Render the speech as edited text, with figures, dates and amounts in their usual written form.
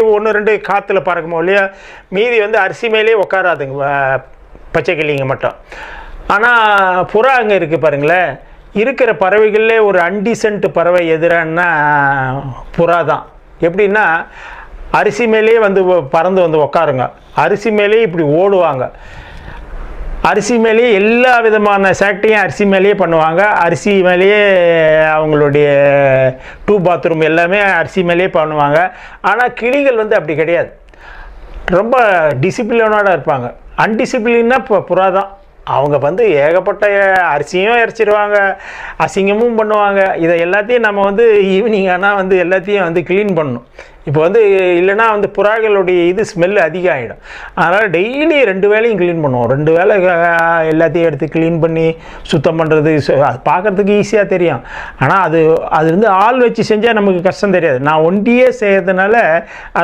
ஒன்று ரெண்டு காற்றுல பறக்குமோ இல்லையா, மீதி வந்து அரிசி மேலே உட்காராதுங்க பச்சை கிளிங்க மட்டும். ஆனால் புறா அங்கே இருக்குது பாருங்களேன். இருக்கிற பறவைகள்லே ஒரு அன்டிசென்ட் பறவை எதிரானா புறா தான். எப்படின்னா அரிசி மேலேயே வந்து பறந்து வந்து உக்காருங்க, அரிசி மேலேயே இப்படி ஓடுவாங்க, அரிசி மேலேயே எல்லா விதமான சேட்டையும் அரிசி மேலேயே பண்ணுவாங்க, அரிசி மேலேயே அவங்களுடைய பாத்ரூம் எல்லாமே அரிசி மேலேயே பண்ணுவாங்க. ஆனால் கிளிகள் வந்து அப்படி கிடையாது, ரொம்ப டிசிப்ளினோட இருப்பாங்க. அன்டிசிப்ளின்னா இப்போ புறா தான். அவங்க வந்து ஏகப்பட்ட அரிசியும் இறைச்சிடுவாங்க, அசிங்கமும் பண்ணுவாங்க. இதை எல்லாத்தையும் நம்ம வந்து ஈவினிங் ஆனால் வந்து எல்லாத்தையும் வந்து க்ளீன் பண்ணணும். இப்போ வந்து இல்லைன்னா வந்து புறாக்களுடைய இது ஸ்மெல் அதிகம் ஆகிடும். அதனால் டெய்லி 2 வேளையும் க்ளீன் பண்ணுவோம். 2 வேளை எல்லாத்தையும் எடுத்து க்ளீன் பண்ணி சுத்தம் பண்ணுறது அது பார்க்குறதுக்கு ஈஸியாக தெரியும். ஆனால் அது வந்து ஆள் வச்சு செஞ்சால் நமக்கு கஷ்டம் தெரியாது. நான் ஒண்டியே செய்கிறதுனால